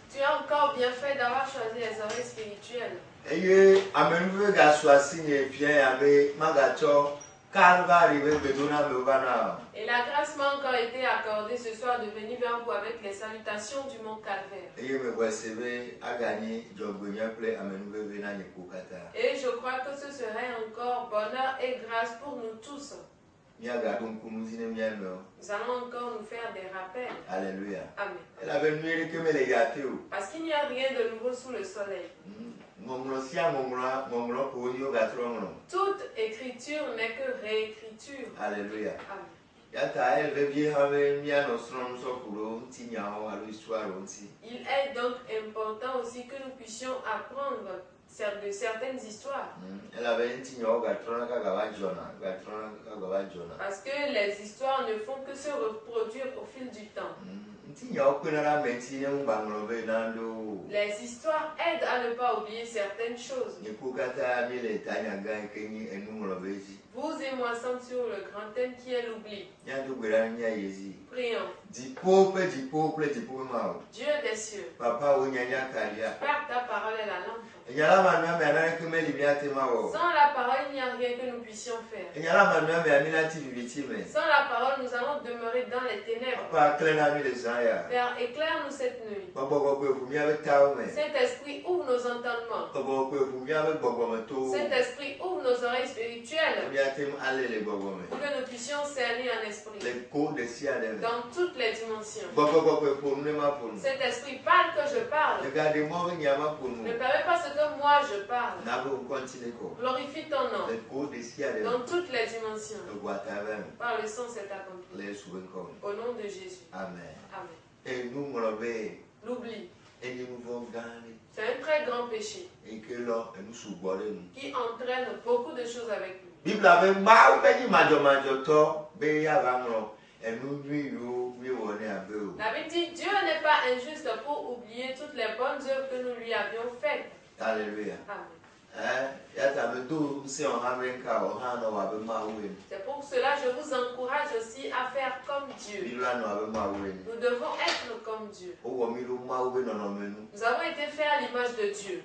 Tu as encore bien fait d'avoir choisi les oreilles spirituelles. Et la grâce m'a encore été accordée ce soir de venir vers vous avec les salutations du mont Calvaire. Et je crois que ce serait encore bonheur et grâce pour nous tous. Nous allons encore nous faire des rappels. Alléluia. Amen. Parce qu'il n'y a rien de nouveau sous le soleil. Toute écriture n'est que réécriture. Alléluia. Amen. Il est donc important aussi que nous puissions apprendre de certaines histoires. Parce que les histoires ne font que se reproduire au fil du temps. Les histoires aident à ne pas oublier certaines choses. Vous et moi sommes sur le grand thème qui est l'oubli. Prions. Dieu des cieux, Père, ta parole est la lampe. Sans la parole, il n'y a rien que nous puissions faire. Sans la parole, nous allons demeurer dans les ténèbres. Père, éclaire-nous cette nuit. Saint-Esprit, ouvre nos entendements. Saint-Esprit, ouvre nos oreilles spirituelles. Pour que nous puissions cerner en esprit. Dans toutes les dimensions. Saint-Esprit, parle que je parle. Ne permets pas ce que moi je parle. Glorifie ton nom. Dans toutes les dimensions. Par le sang, c'est accompli. Au nom de Jésus. Amen. Amen. L'oubli. C'est un très grand péché qui entraîne beaucoup de choses avec nous. La Bible dit Dieu n'est pas injuste pour oublier toutes les bonnes œuvres que nous lui avions faites. Alléluia. Amen. C'est pour cela que je vous encourage aussi à faire comme Dieu. Nous devons être comme Dieu. Nous avons été faits à l'image de Dieu.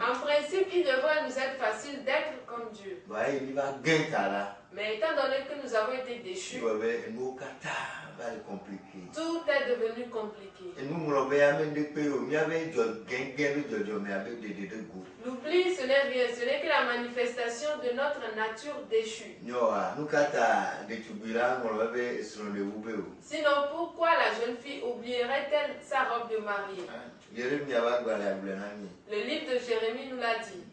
En principe, il devrait nous être facile d'être comme Dieu. Mais étant donné que nous avons été déchus, tout est devenu compliqué. L'oubli, ce n'est rien, ce n'est que la manifestation de notre nature déchue. Sinon, pourquoi la jeune fille oublierait-elle sa robe de mariée? Le livre de Jérémie nous l'a dit.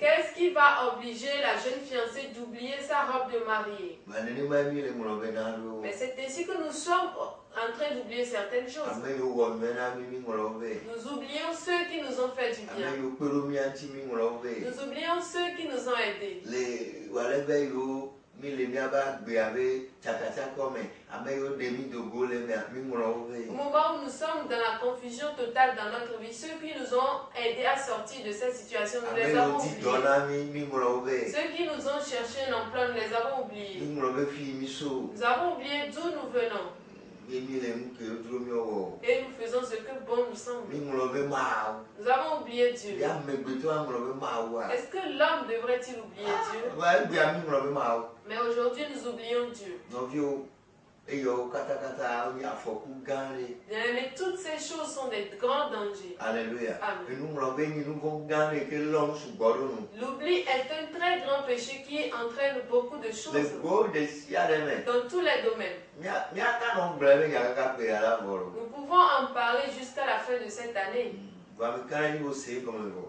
Qu'est-ce qui va obliger la jeune fiancée d'oublier sa robe de mariée? Mais c'est ainsi que nous sommes en train d'oublier certaines choses. Nous oublions ceux qui nous ont fait du bien. Nous oublions ceux qui nous ont aidés. Au moment où nous sommes dans la confusion totale dans notre vie, ceux qui nous ont aidés à sortir de cette situation, nous les avons oubliés. Ceux qui nous ont cherché un emploi, nous les avons oubliés. Nous avons oublié d'où nous venons. Et nous faisons ce que bon nous semble. Nous avons oublié Dieu. Est-ce que l'homme devrait-il oublier Dieu? Mais aujourd'hui, nous oublions Dieu. Mais toutes ces choses sont des grands dangers. Alléluia. Amen. L'oubli est un très grand péché qui entraîne beaucoup de choses dans tous les domaines. Nous pouvons en parler jusqu'à la fin de cette année.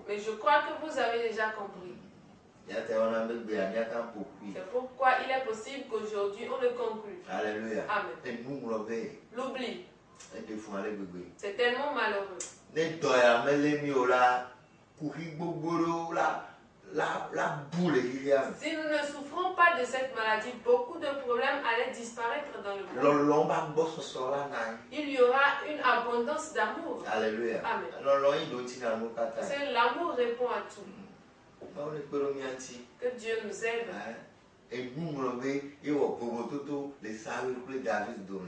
Mais je crois que vous avez déjà compris. C'est pourquoi il est possible qu'aujourd'hui on le conclue. Alléluia. Amen. L'oubli. C'est tellement malheureux. Si nous ne souffrons pas de cette maladie, beaucoup de problèmes allaient disparaître dans le monde. Il y aura une abondance d'amour. Alléluia. Amen. L'amour répond à tout. Que Dieu nous aide.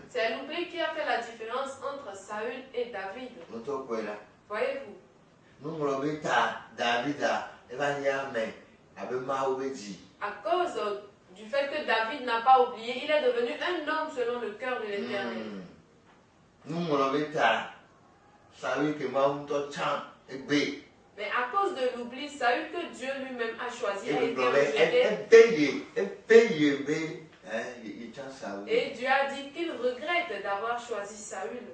C'est l'oubli qui a fait la différence entre Saül et David. Voyez-vous? À cause du fait que David n'a pas oublié, il est devenu un homme selon le cœur de l'Éternel. Mais à cause de l'oubli, Saül que Dieu lui-même a choisi a été rejeté. Et Dieu a dit qu'il regrette d'avoir choisi Saül.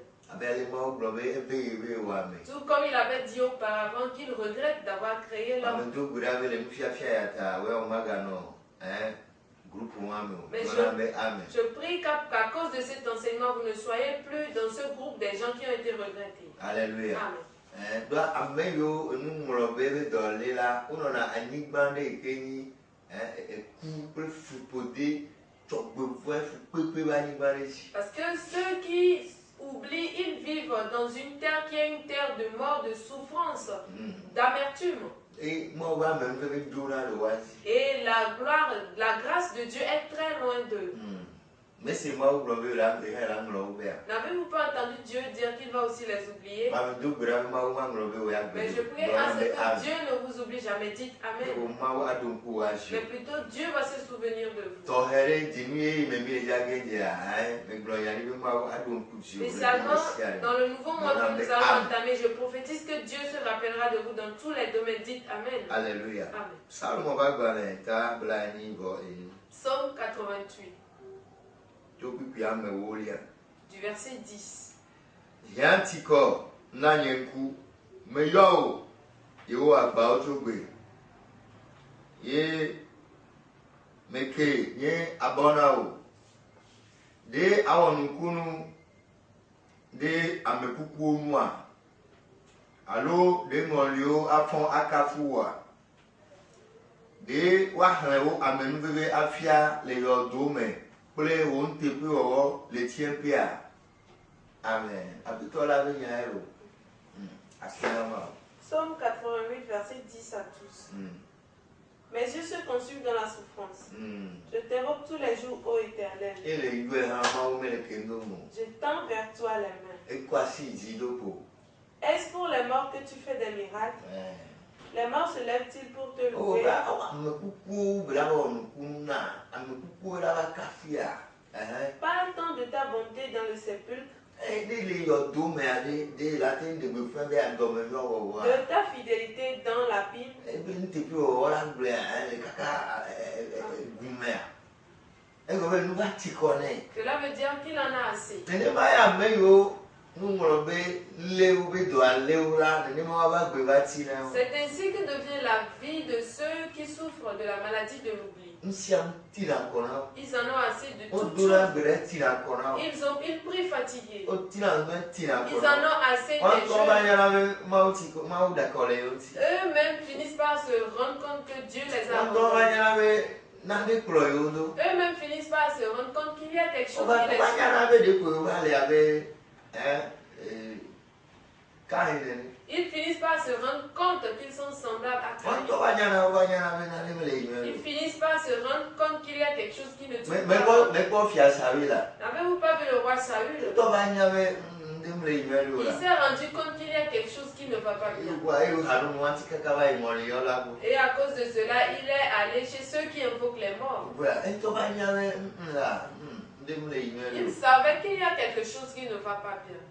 Tout comme il avait dit auparavant qu'il regrette d'avoir créé l'homme. Mais je prie qu'à cause de cet enseignement, vous ne soyez plus dans ce groupe des gens qui ont été regrettés. Alléluia. Amen. Parce que ceux qui oublient, ils vivent dans une terre qui est une terre de mort, de souffrance, d'amertume. Et la gloire, la grâce de Dieu est très loin d'eux. Mais c'est moi où n'avez-vous pas entendu Dieu dire qu'il va aussi les oublier? Mais je prie à ce que Dieu ne vous oublie jamais. Dites Amen. Mais plutôt Dieu va se souvenir de vous. Spécialement dans le nouveau mois que nous allons entamer, je prophétise que Dieu se rappellera de vous dans tous les domaines. Dites Amen. Alléluia. Amen. Psaume 88. Du verset 10. Yantiko nanyenku meyo yo agba otogbe ye meke ye abona o de awonukunu de amekuku onua alo de ngolio afon akafuwa de wahrewo amenuveve afia le yodome le tien pia. Amen. Psaume 88, verset 10 à tous. Mes yeux se consument dans la souffrance. Je t'invoque tous les jours, ô Éternel. Je tends vers toi les mains. Est-ce pour les morts que tu fais des miracles? Les morts se lèvent-ils pour te louer? Parle tant de ta bonté dans le sépulcre, de ta fidélité dans l'abîme. Cela veut dire qu'il en a assez. C'est ainsi que devient la vie de ceux qui souffrent de la maladie de l'oubli. Ils en ont assez de toutes choses. Ils prient fatigués. Ils en ont assez des choses. Eux-mêmes finissent par se rendre compte que Dieu les a abandonnés. Eux-mêmes finissent par se rendre compte qu'il y a quelque chose qui les ils finissent par se rendre compte qu'ils sont semblables à Caïn. Ils finissent par se rendre compte qu'il y a quelque chose qui ne tourne pas. N'avez-vous pas vu le roi Saül? Il s'est rendu compte qu'il y a quelque chose qui ne va pas bien. Et à cause de cela, il est allé chez ceux qui invoquent les morts. Il savait qu'il y a quelque chose qui ne va pas bien.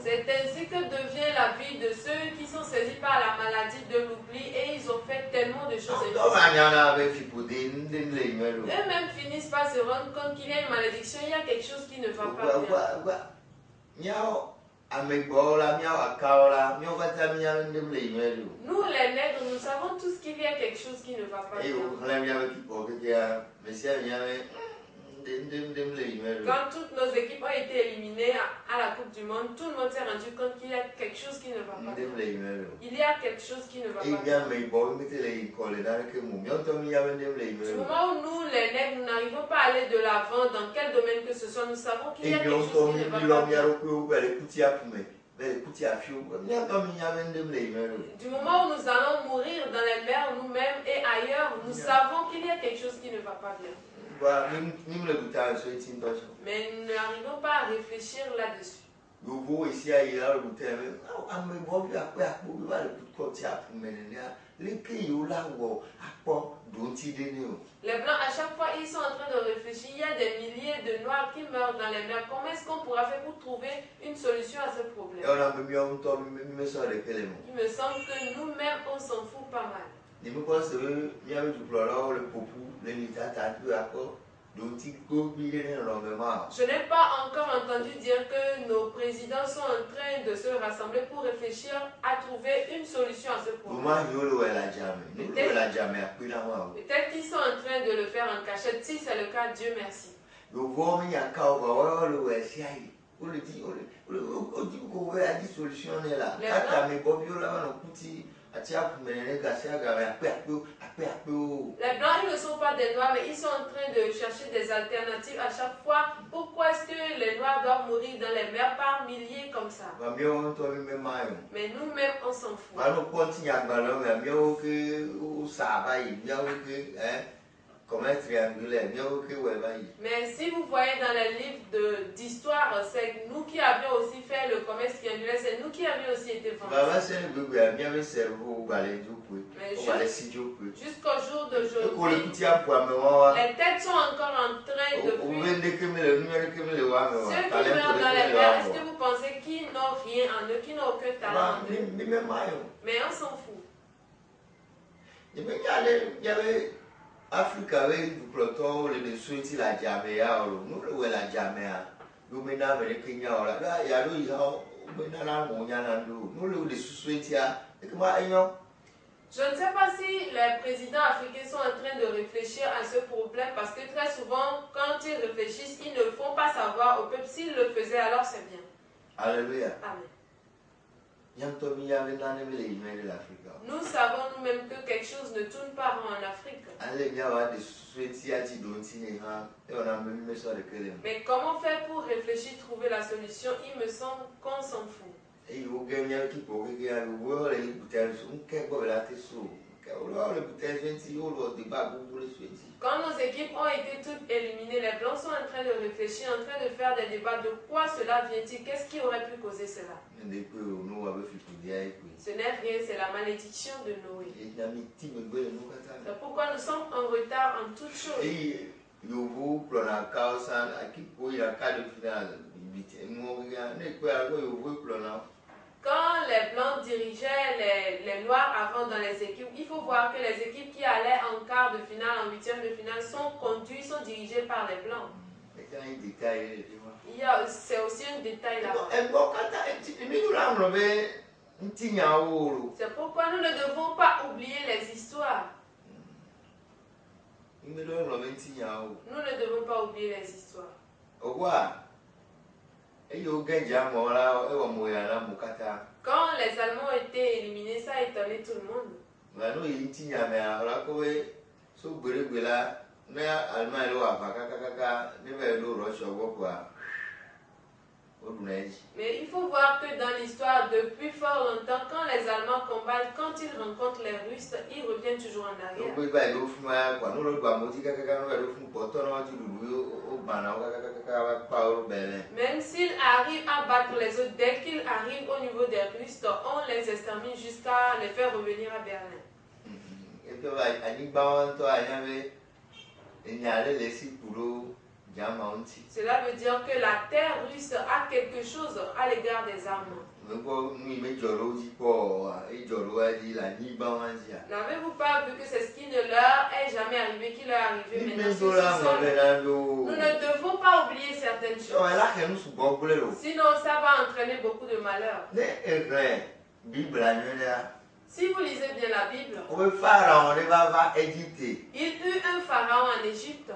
C'est ainsi que devient la vie de ceux qui sont saisis par la maladie de l'oubli et ils ont fait tellement de choses. Eux-mêmes finissent par se rendre compte qu'il y a une malédiction, il y a quelque chose qui ne va pas bien. Nous les nègres, nous savons tous qu'il y a quelque chose qui ne va pas bien. Quand toutes nos équipes ont été éliminées à la Coupe du Monde, tout le monde s'est rendu compte qu'il y a quelque chose qui ne va pas bien. Il y a quelque chose qui ne va pas bien. Du moment où nous, les nègres, nous n'arrivons pas à aller de l'avant dans quel domaine que ce soit, nous savons qu'il y a quelque chose qui ne va pas bien. Du moment où nous allons mourir dans les mers nous-mêmes et ailleurs, nous savons qu'il y a quelque chose qui ne va pas bien. Mais nous n'arrivons pas à réfléchir là-dessus. Les Blancs, à chaque fois, ils sont en train de réfléchir. Il y a des milliers de Noirs qui meurent dans les mers. Comment est-ce qu'on pourra faire pour trouver une solution à ce problème? Il me semble que nous-mêmes, on s'en fout pas mal. Je n'ai pas encore entendu dire que nos présidents sont en train de se rassembler pour réfléchir à trouver une solution à ce problème. Peut-être qu'ils sont en train de le faire en cachette. Si c'est le cas, Dieu merci. Les Blancs, ils ne sont pas des Noirs, mais ils sont en train de chercher des alternatives à chaque fois. Pourquoi est-ce que les Noirs doivent mourir dans les mers par milliers comme ça? Mais nous-mêmes, on s'en fout. Mais si vous voyez dans les livres d'histoire, c'est nous qui avions aussi fait le commerce triangulaire, c'est nous qui avions aussi été vendus. Jusqu'au jour d'aujourd'hui, les têtes sont encore en train de fuir. Ceux qui meurent dans les mers, est-ce que vous pensez qu'ils n'ont rien en eux, qu'ils n'ont aucun talent en eux? Mais on s'en fout. Afrique avait du peloton, les souhaits la jamea, nous le la jamea, nous menons les Kenya, là, il y a nous le souhaits, et comment ayons. Je ne sais pas si les présidents africains sont en train de réfléchir à ce problème parce que très souvent, quand ils réfléchissent, ils ne font pas savoir au peuple. S'ils le faisaient, alors c'est bien. Alléluia. Amen. Nous savons nous-mêmes que quelque chose ne tourne pas rond en Afrique. Mais comment faire pour réfléchir, trouver la solution? Il me semble qu'on s'en fout. Quand nos équipes ont été toutes éliminées, les Blancs sont en train de réfléchir, en train de faire des débats de quoi cela vient-il, qu'est-ce qui aurait pu causer cela. Ce n'est rien, c'est la malédiction de Noé. C'est pourquoi nous sommes en retard en toutes choses. Quand les Blancs dirigeaient les Noirs avant dans les équipes, il faut voir que les équipes qui allaient en quart de finale, en huitième de finale, sont conduites, sont dirigées par les Blancs. C'est aussi un détail là-bas. C'est pourquoi nous ne devons pas oublier les histoires. Nous ne devons pas oublier les histoires. Quand les Allemands ont été éliminés, ça a étonné tout le monde. Mais il faut voir que dans l'histoire, depuis fort longtemps, quand les Allemands combattent, quand ils rencontrent les Russes, ils reviennent toujours en arrière. Même s'ils arrivent à battre les autres, dès qu'ils arrivent au niveau des Russes, on les extermine jusqu'à les faire revenir à Berlin. Cela veut dire que la terre russe a quelque chose à l'égard des armes. N'avez-vous pas vu que c'est ce qui ne leur est jamais arrivé, qui leur est arrivé maintenant? Nous ne devons pas oublier certaines choses. Sinon, ça va entraîner beaucoup de malheur. Si vous lisez bien la Bible, il eut un pharaon en Égypte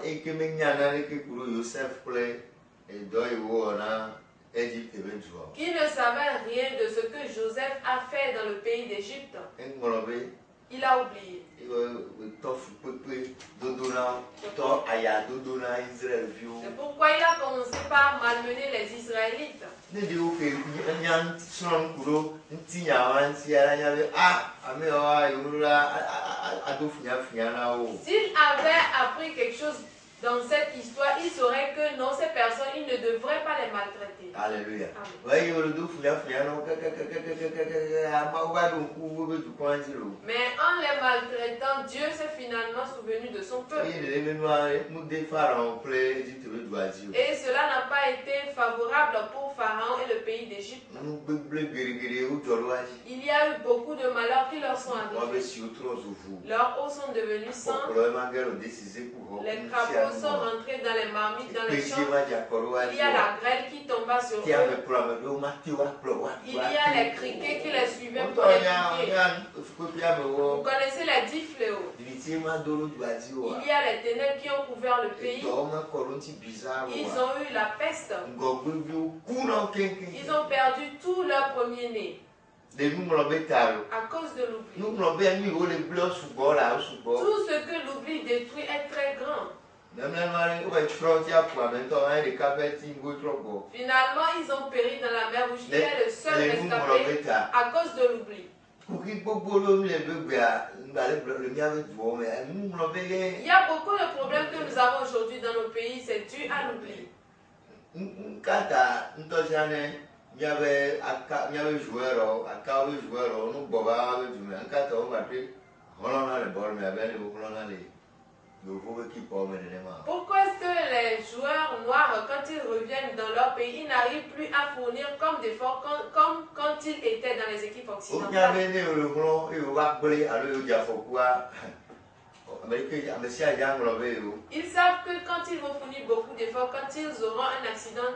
qui ne savait rien de ce que Joseph a fait dans le pays d'Égypte. Il a oublié. C'est pourquoi il a commencé par malmener les Israélites. S'il avait appris quelque chose dans cette histoire, il saurait que non, ces personnes, il ne devrait pas les maltraiter. Alléluia. Mais en les maltraitant, Dieu s'est finalement souvenu de son peuple. Et cela n'a pas été favorable pour Pharaon et le pays d'Égypte. Il y a eu beaucoup de malheurs qui leur sont arrivés. Leurs eaux sont devenues sang. Les crapauds sont rentrés dans les marmites, dans les champs. Il y a la grêle qui tomba sur eux. Il y a les criquets qui les suivaient pour les piquer. Vous connaissez les 10 fléaux. Il y a les ténèbres qui ont couvert le pays. Ils ont eu la peste. Ils ont perdu tout leur premier-né. À cause de l'oubli. Tout ce que l'oubli détruit est très grand. Finalement, ils ont péri dans la mer Rouge. Il est le seul rescapé à cause de l'oubli. Il y a beaucoup de problèmes que nous avons aujourd'hui dans nos pays, c'est dû à l'oubli. Il y avait joueur, pourquoi est-ce que les joueurs noirs, quand ils reviennent dans leur pays, ils n'arrivent plus à fournir comme d'efforts comme quand ils étaient dans les équipes occidentales? Ils savent que quand ils vont fournir beaucoup d'efforts, quand ils auront un accident,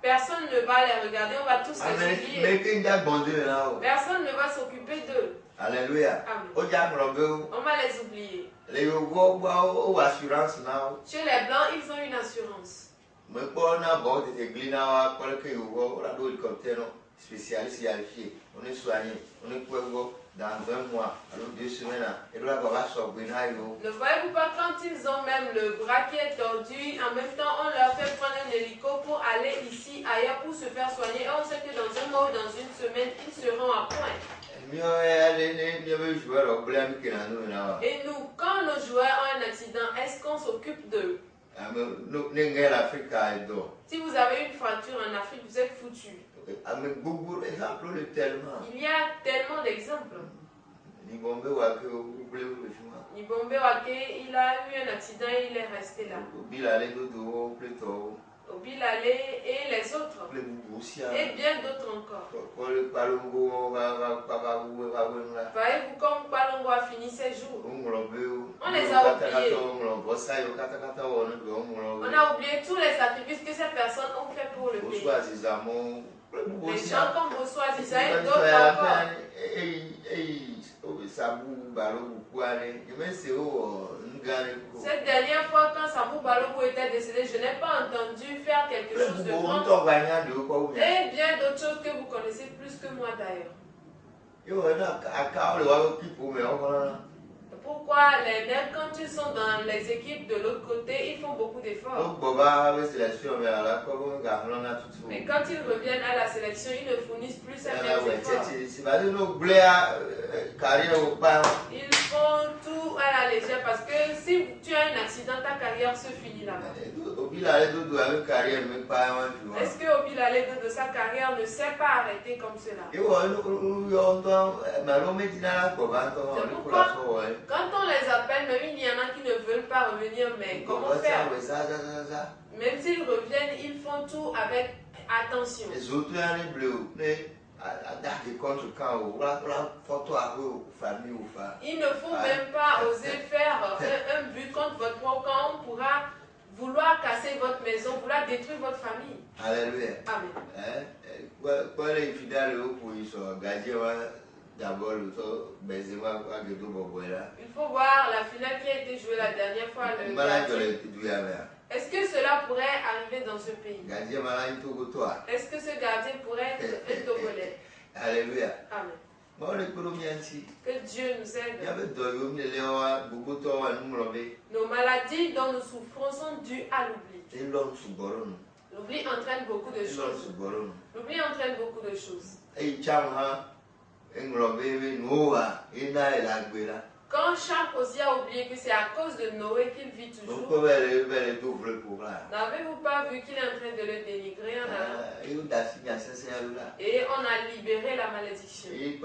personne ne va les regarder, on va tous les oublier. Personne ne va s'occuper d'eux. Alléluia. On va les oublier. Chez les blancs, ils ont une assurance. Spécialiste on est soigné, on est dans 1 mois, alors 2 semaines, et là, on va sortir. Ne voyez-vous pas quand ils ont même le bras qui est tordu, en même temps on leur fait prendre un hélico pour aller ici, ailleurs, pour se faire soigner, et on sait que dans 1 mois ou dans 1 semaine, ils seront à point. Et nous, quand nos joueurs ont un accident, est-ce qu'on s'occupe d'eux? Si vous avez une fracture en Afrique, vous êtes foutu. Il y a tellement d'exemples. Nibombe Wake, il a eu un accident et il est resté là. Obilale et les autres. Et bien d'autres encore. Voyez-vous comme Palongo a fini ses jours? On les a oubliés. On a oublié tous les sacrifices que ces personnes ont fait pour le pays. Les gens comme Bossoazisa et d'autres encore. Cette dernière fois, quand Samou Balogo était décédé, je n'ai pas entendu faire quelque chose de grand. Et bien d'autres choses que vous connaissez plus que moi d'ailleurs. Pourquoi les nègres, quand ils sont dans les équipes de l'autre côté, ils font beaucoup d'efforts. Mais quand ils reviennent à la sélection, ils ne fournissent plus ces mêmes efforts. Ils font tout à la légère parce que si tu as un accident, ta carrière se finit là-bas. Est-ce que Obilale de sa carrière ne s'est pas arrêté comme cela? Quand on les appelle, même il y en a qui ne veulent pas revenir, mais comment faire? Même s'ils reviennent, ils font tout avec attention. Il ne faut même pas oser faire un but contre votre propre camp. On pourra vouloir casser votre maison, vouloir détruire votre famille. Alléluia. Amen. D'abord, il faut voir la finale qui a été jouée la dernière fois. Est-ce que cela pourrait arriver dans ce pays? Est-ce que ce gardien pourrait être un Togolais? Alléluia. Amen. Que Dieu nous aide. Nos maladies dont nous souffrons sont dues à l'oubli. L'oubli entraîne beaucoup de choses. L'oubli entraîne beaucoup de choses. Quand Cham aussi a oublié que c'est à cause de Noé qu'il vit toujours, n'avez-vous pas vu qu'il est en train de le dénigrer en allant? Et on a libéré la malédiction. Et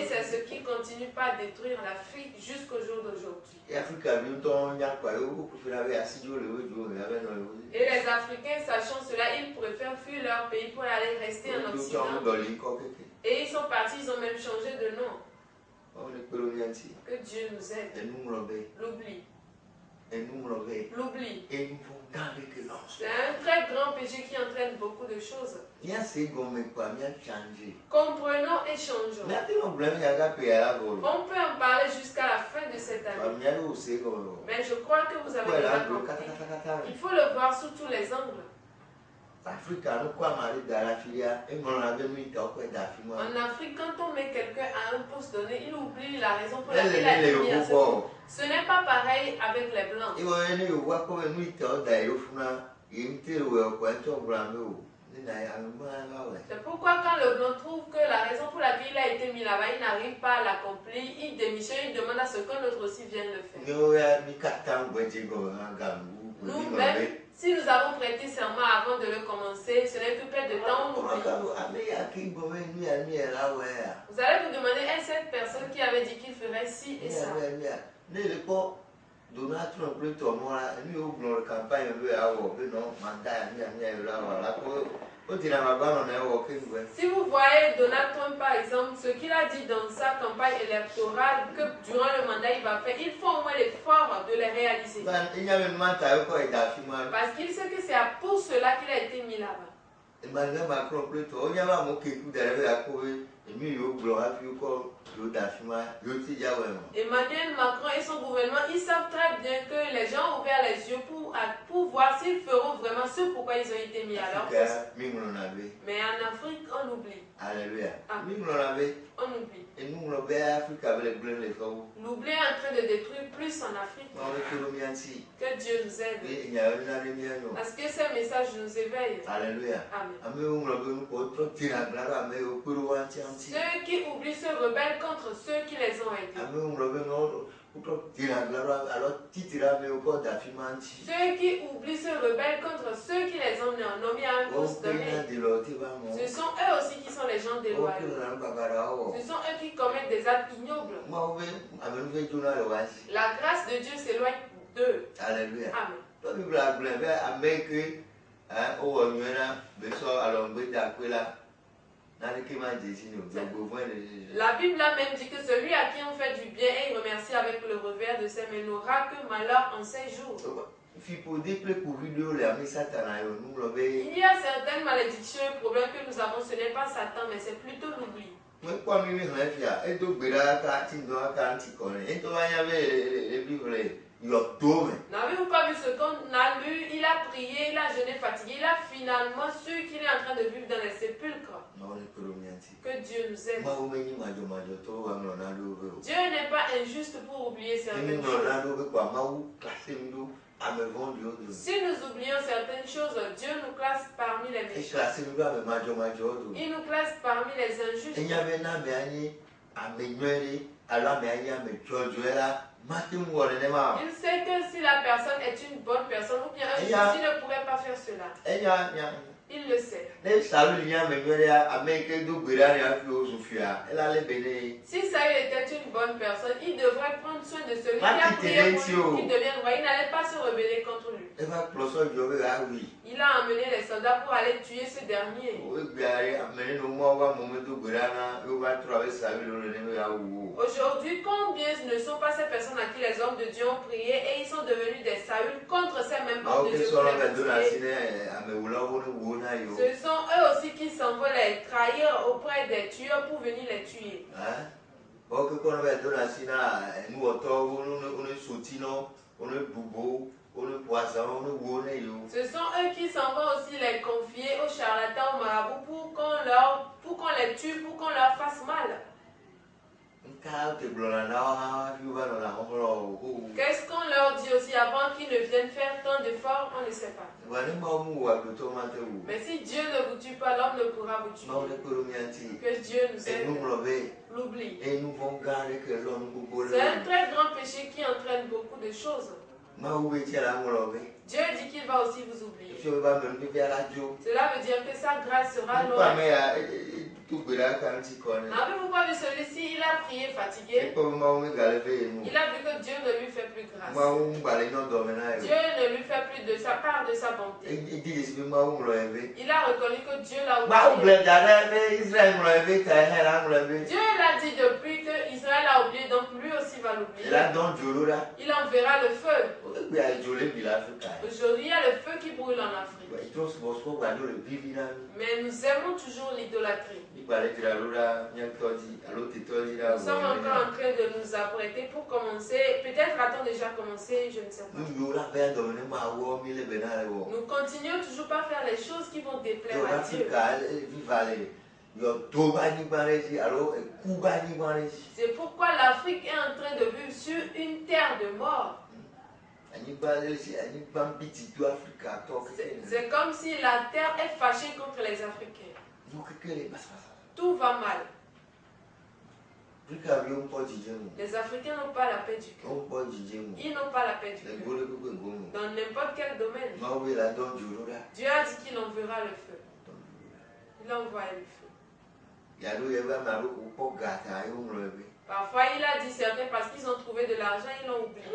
c'est ce qui continue pas à détruire l'Afrique jusqu'au jour d'aujourd'hui. Et les Africains, sachant cela, ils préfèrent fuir leur pays pour aller rester en Occident. Et ils sont partis, ils ont même changé de nom. Que Dieu nous aide. L'oubli. L'oubli. C'est un très grand péché qui entraîne beaucoup de choses. Comprenons et changeons. On peut en parler jusqu'à la fin de cette année. Mais je crois que vous avez déjà compris. Il faut le voir sous tous les angles. En Afrique, quand on met quelqu'un à un poste donné, il oublie la raison pour laquelle il a été mis à ce poste. Ce n'est pas pareil avec les Blancs. C'est pourquoi quand le Blanc trouve que la raison pour laquelle il a été mis là-bas, il n'arrive pas à l'accomplir, il démissionne, il demande à ce qu'un autre aussi vienne le faire. Nous-mêmes, si nous avons prêté serment avant de le commencer, ce n'est que perte de temps. Vous allez vous demander, est-ce cette personne qui avait dit qu'il ferait ci et ça? Donald Trump le tournoie, nous oublions la campagne Si vous voyez Donald Trump par exemple, ce qu'il a dit dans sa campagne électorale, que durant le mandat il va faire, il faut au moins l'effort de les réaliser. Parce qu'il sait que c'est pour cela qu'il a été mis là-bas. Emmanuel Macron plutôt, on y a mon qui derrière la cour, et mieux Emmanuel Macron et son gouvernement, ils savent très bien que les gens ont ouvert les yeux pour voir s'ils feront vraiment ce pourquoi ils ont été mis à leur poste. Mais en Afrique, on oublie. Alléluia. On oublie. Et nous, l'oubli Afrique avec les l'oubli est en train de détruire plus en Afrique. Que Dieu nous aide. Parce que ces messages nous éveillent. Alléluia. Amen. Ceux qui oublient se rebellent contre ceux qui les ont aidés. Ceux qui oublient se rebellent contre ceux qui les ont nommés à un poste donné. Ce sont eux aussi qui sont les gens déloyaux. Ce sont eux qui commettent des actes ignobles. La grâce de Dieu s'éloigne d'eux. Alléluia. Amen. La Bible a même dit que celui à qui on fait du bien et il remercie avec le revers de ses mains n'aura que malheur en ses jours. Il y a certaines malédictions et problèmes que nous avons, ce n'est pas Satan, mais c'est plutôt l'oubli. N'avez-vous pas vu ce qu'on a lu? Il a prié, il a jeûné fatigué, il a finalement su qu'il est en train de vivre dans les sépulcres. Que Dieu nous aide. Dieu n'est pas injuste pour oublier certaines choses. Si nous oublions certaines choses, Dieu nous classe parmi les méchants. Il nous classe parmi les injustes. Il sait que si la personne est une bonne personne ou bien un juste, il ne pourrait pas faire cela. Il le sait. Si Saül était une bonne personne, il devrait prendre soin de celui qui a prié pour lui, qu'il devienne roi. Il n'allait pas se rebeller contre lui. Il a emmené les soldats pour aller tuer ce dernier. Aujourd'hui, combien ne sont pas ces personnes à qui les hommes de Dieu ont prié et ils sont devenus des Saül contre ces mêmes hommes de Dieu. Ce sont eux aussi qui s'en vont les trahir auprès des tueurs pour venir les tuer. Ce sont eux qui s'en vont aussi les confier aux charlatans, aux marabouts pour qu'on les tue, pour qu'on leur fasse mal. Qu'est-ce qu'on leur dit aussi avant qu'ils ne viennent faire tant d'efforts, on ne sait pas. Mais si Dieu ne vous tue pas, l'homme ne pourra vous tuer. Que Dieu nous aide. L'oubli. C'est un très grand péché qui entraîne beaucoup de choses. Dieu dit qu'il va aussi vous oublier. Cela veut dire que sa grâce sera loin. Avez-vous pas vu celui-ci? Il a prié fatigué. Il a vu que Dieu ne lui fait plus grâce. Dieu ne lui fait plus de sa part de sa bonté. Il a reconnu que Dieu l'a oublié. Dieu l'a dit depuis que Israël a oublié, donc lui aussi va l'oublier. Il enverra le feu. Aujourd'hui, il y a le feu qui brûle en Afrique. Mais nous aimons toujours l'idolâtrie. Nous sommes encore en train de nous apprêter pour commencer. Peut-être a-t-on déjà commencé, je ne sais pas. Nous continuons toujours pas à faire les choses qui vont déplaire à Dieu. C'est pourquoi l'Afrique est en train de vivre sur une terre de mort. C'est comme si la terre est fâchée contre les Africains. Tout va mal. Les Africains n'ont pas la paix du cœur. Ils n'ont pas la paix du cœur. Dans n'importe quel domaine. Dieu a dit qu'il enverra le feu. Il a envoyé le feu. Parfois, il a dit certains parce qu'ils ont trouvé de l'argent, ils l'ont oublié.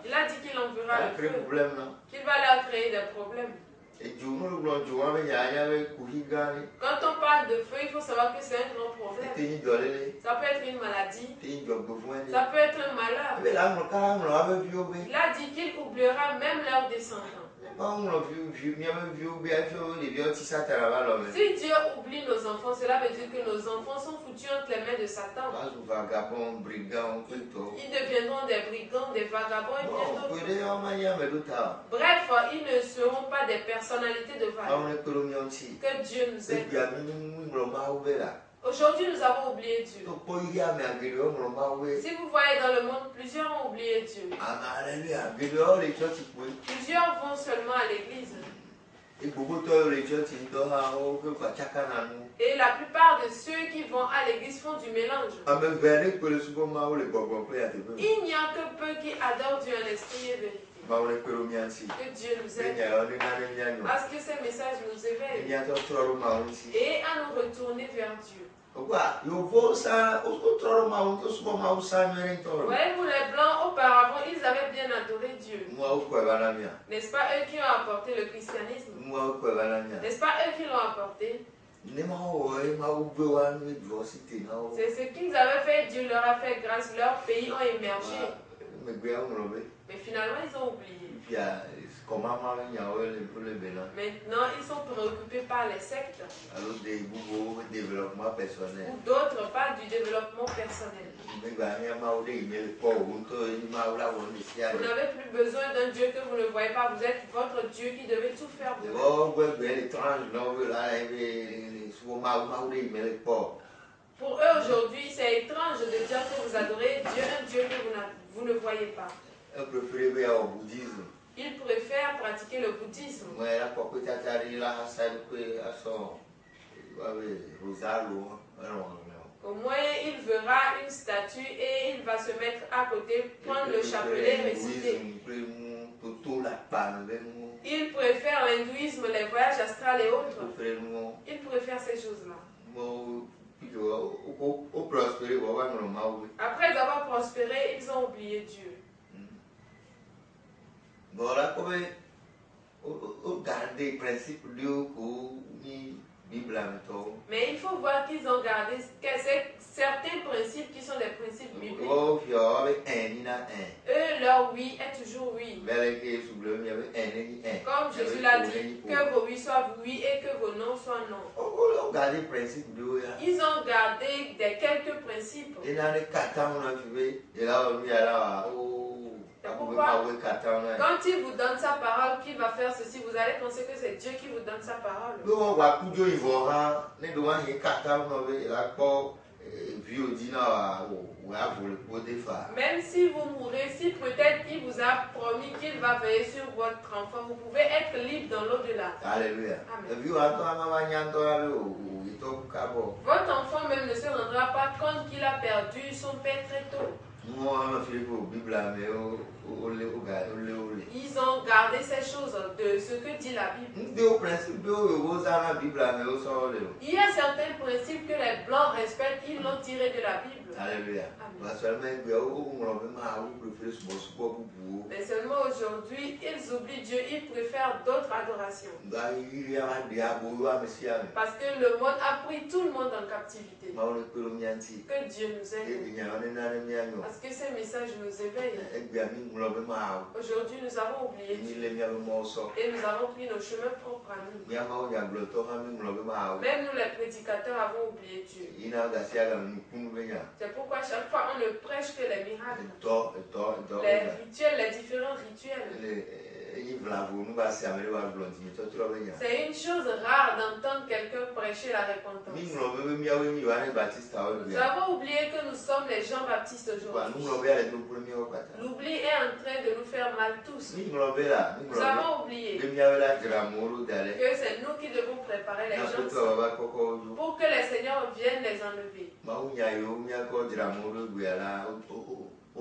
Il a dit qu'il enverra le feu. Qu'il va leur créer des problèmes. Quand on parle de feu, il faut savoir que c'est un grand problème. Ça peut être une maladie. Ça peut être un malheur. Il a dit qu'il oubliera même leurs descendants. Si Dieu oublie nos enfants, cela veut dire que nos enfants sont foutus entre les mains de Satan. Ils deviendront des brigands, des vagabonds et bien d'autres. Bref, ils ne seront pas des personnalités de valeur. Que Dieu nous aide. Aujourd'hui, nous avons oublié Dieu. Si vous voyez dans le monde, plusieurs ont oublié Dieu. Plusieurs vont seulement à l'église. Et la plupart de ceux qui vont à l'église font du mélange. Il n'y a que peu qui adorent Dieu en esprit et vérité. Que Dieu nous aide. À ce que ces messages nous éveillent. Et à nous retourner vers Dieu. Voyez-vous, les Blancs, auparavant, ils avaient bien adoré Dieu. N'est-ce pas eux qui ont apporté le christianisme? N'est-ce pas eux qui l'ont apporté? C'est ce qu'ils avaient fait, Dieu leur a fait grâce, leurs pays ont émergé. Mais finalement, ils ont oublié. Maintenant, ils sont préoccupés par les sectes. Ou d'autres parlent du développement personnel. Vous n'avez plus besoin d'un Dieu que vous ne voyez pas. Vous êtes votre Dieu qui devait tout faire pour vous. Pour eux aujourd'hui, c'est étrange de dire que vous adorez Dieu, un Dieu que vous ne voyez pas. Ils préfèrent pratiquer le bouddhisme. Au moins, il verra une statue et il va se mettre à côté, prendre le chapelet, réciter. Il préfère l'hindouisme, les voyages astrales et autres. Il préfère ces choses-là. Après avoir prospéré, ils ont oublié Dieu. Mais il faut voir qu'ils ont gardé certains principes qui sont des principes bibliques. Eux, leur oui est toujours oui. Comme Jésus l'a dit, que vos oui soient oui et que vos non soient non. Ils ont gardé quelques principes. Pourquoi? Quand il vous donne sa parole, qu'il va faire ceci, vous allez penser que c'est Dieu qui vous donne sa parole. Même si vous mourrez, si peut-être il vous a promis qu'il va veiller sur votre enfant, vous pouvez être libre dans l'au-delà. Alléluia. Amen. Votre enfant même ne se rendra pas compte qu'il a perdu son père très tôt. Ils ont gardé ces choses de ce que dit la Bible. Il y a certains principes que les Blancs respectent, ils l'ont tiré de la Bible. Alléluia. Mais seulement aujourd'hui, ils oublient Dieu, ils préfèrent d'autres adorations. Parce que le monde a pris tout le monde en captivité. Que Dieu nous aide. Parce que ces messages nous éveillent. Aujourd'hui, nous avons oublié Dieu. Et nous avons pris nos chemins propres à nous. Même nous, les prédicateurs, avons oublié Dieu. C'est pourquoi chaque fois on ne prêche que les miracles. Les rituels, les différents rituels. C'est une chose rare d'entendre quelqu'un prêcher la repentance. Nous avons oublié que nous sommes les Jean-Baptiste aujourd'hui. L'oubli est en train de nous faire mal tous. Nous avons oublié que c'est nous qui devons préparer les gens pour que les seigneurs viennent les enlever.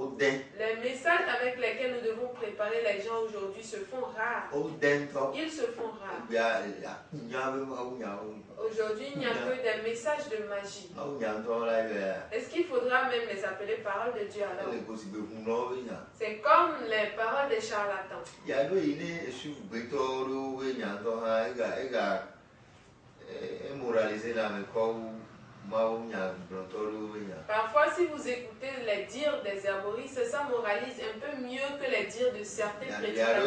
Les messages avec lesquels nous devons préparer les gens aujourd'hui se font rares. Ils se font rares. Aujourd'hui, il n'y a que des messages de magie. Est-ce qu'il faudra même les appeler paroles de Dieu alors? C'est comme les paroles des charlatans. Parfois, si vous écoutez les dires des herboristes, ça moralise un peu mieux que les dires de certains prédicateurs.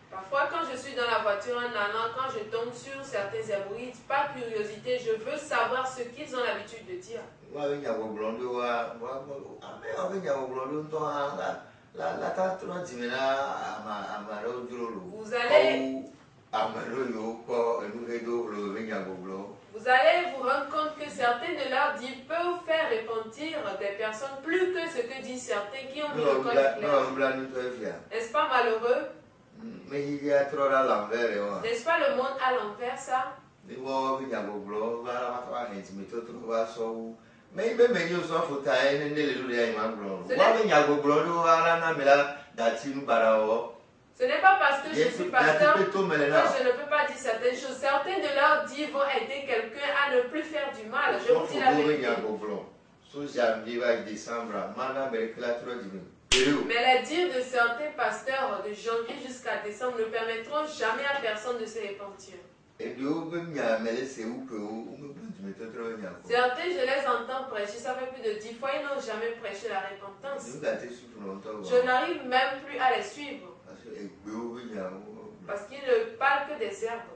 Parfois, quand je suis dans la voiture en allant, quand je tombe sur certains herboristes, par curiosité, je veux savoir ce qu'ils ont l'habitude de dire. Vous allez vous rendre compte que certains de leurs dits peuvent faire repentir des personnes plus que ce que disent certains qui ont mis le code clair. N'est-ce pas malheureux? N'est-ce pas le monde à l'envers ça? Ce n'est pas parce que je suis pasteur que je ne peux pas dire certaines choses. Certains de leurs dits vont aider quelqu'un à ne plus faire du mal. Je vous dis la vérité. Mais les dires de certains pasteurs de janvier jusqu'à décembre ne permettront jamais à personne de se repentir. Certains, je les entends prêcher, ça fait plus de 10 fois, ils n'ont jamais prêché la repentance. Je n'arrive même plus à les suivre. Parce qu'ils ne parlent que des herbes.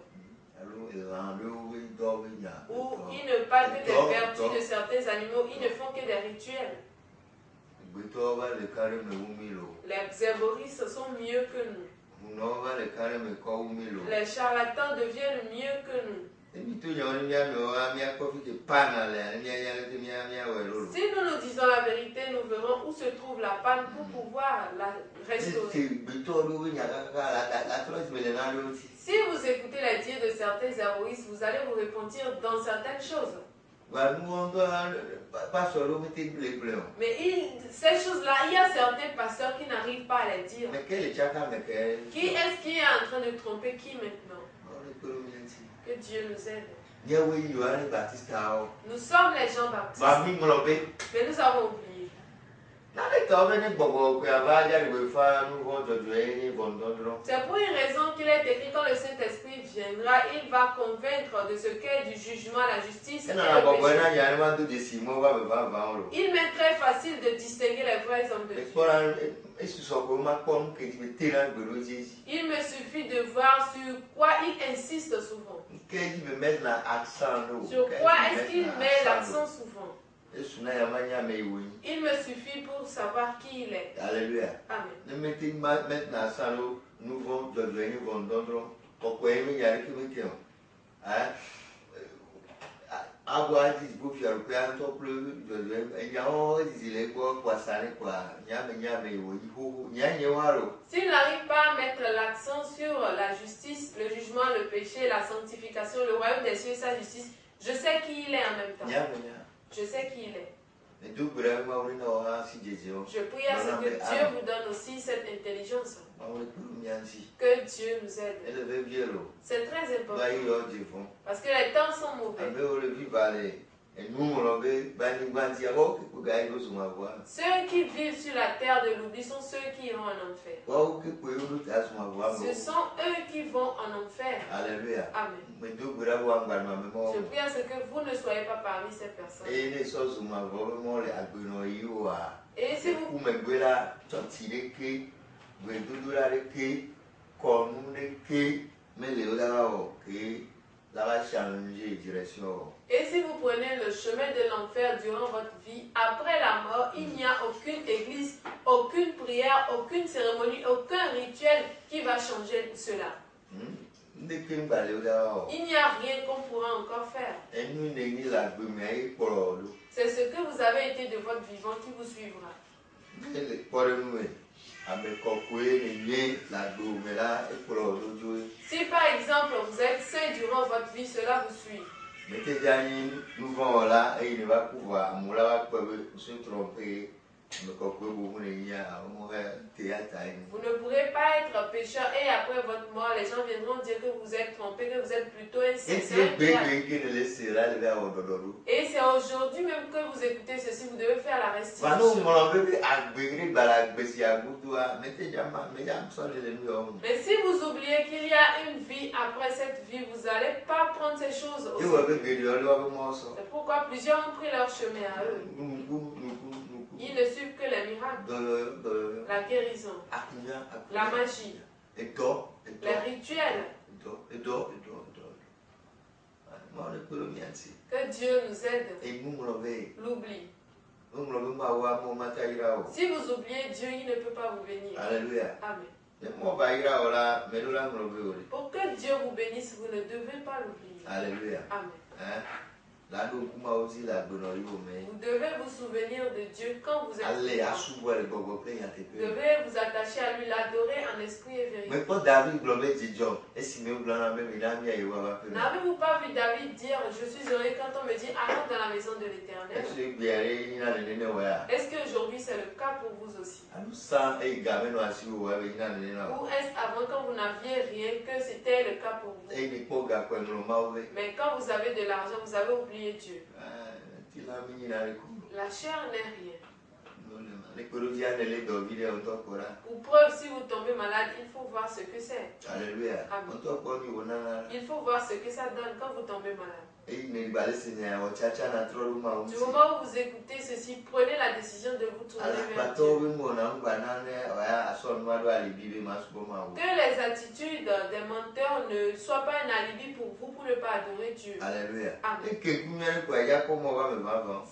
Ou ils ne parlent que des vertus de certains animaux, ils ne font que des rituels. Les herboristes sont mieux que nous. Les charlatans deviennent mieux que nous. Si nous nous disons la vérité, nous verrons où se trouve la panne pour pouvoir la restaurer. Si vous écoutez les dires de certains herboristes, vous allez vous repentir dans certaines choses. Mais ces choses-là, il y a certains pasteurs qui n'arrivent pas à les dire. Qui est-ce qui est en train de tromper qui maintenant? Que Dieu nous aide. Nous sommes les Jean-Baptiste. Mais nous avons oublié. C'est pour une raison qu'il est écrit quand le Saint-Esprit viendra, il va convaincre de ce qu'est du jugement, la justice et le péché. Il m'est très facile de distinguer les vrais hommes de Dieu. Il me suffit de voir sur quoi il insiste souvent. Sur quoi est-ce qu'il met l'accent souvent. Il me suffit pour savoir qui il est. Alléluia. Amen. S'il n'arrive pas à mettre l'accent sur la justice, le jugement, le péché, la sanctification, le royaume des cieux et sa justice, je sais qui il est en même temps. Je sais qui il est. Je prie à ce que Dieu vous donne aussi cette intelligence. Que Dieu nous aide. C'est très important. Parce que les temps sont mauvais. Ceux qui vivent sur la terre de l'oubli sont ceux qui iront en enfer. Ce sont eux qui vont en enfer. Alléluia. Amen. Je prie à ce que vous ne soyez pas parmi ces personnes. Et si vous... Et si vous prenez le chemin de l'enfer durant votre vie, après la mort, il n'y a aucune église, aucune prière, aucune cérémonie, aucun rituel qui va changer cela. Il n'y a rien qu'on pourra encore faire. C'est ce que vous avez été de votre vivant qui vous suivra. Si par exemple vous êtes seul durant votre vie, cela vous suit. Vous ne pourrez pas être pécheur et après votre mort, les gens viendront dire que vous êtes trompé, que vous êtes plutôt insincère. Et c'est aujourd'hui même que vous écoutez ceci, vous devez faire la restitution. Mais si vous oubliez qu'il y a une vie après cette vie, vous n'allez pas prendre ces choses aussi. C'est pourquoi plusieurs ont pris leur chemin à eux. Ils ne suivent que les miracles, la guérison, la magie, les rituels. Que Dieu nous aide. L'oubli. Si vous oubliez Dieu, il ne peut pas vous bénir. Alléluia. Amen. Pour que Dieu vous bénisse, vous ne devez pas l'oublier. Alléluia. Amen. Vous devez vous souvenir de Dieu quand vous êtes Vous devez vous attacher à lui, l'adorer en esprit et vérité. N'avez-vous pas vu David dire je suis heureux quand on me dit allons dans la maison de l'Éternel? Est-ce qu'aujourd'hui c'est le cas pour vous aussi? Ou est-ce avant quand vous n'aviez rien que c'était le cas pour vous? Mais quand vous avez de l'argent, vous avez oublié Dieu. La chair n'est rien. Pour preuve, si vous tombez malade, il faut voir ce que c'est. Alléluia. Il faut voir ce que ça donne quand vous tombez malade. Du moment où vous écoutez ceci, prenez la décision de vous tourner vers Dieu. Que les attitudes des menteurs ne soient pas un alibi pour vous pour ne pas adorer Dieu. Alléluia. Amen.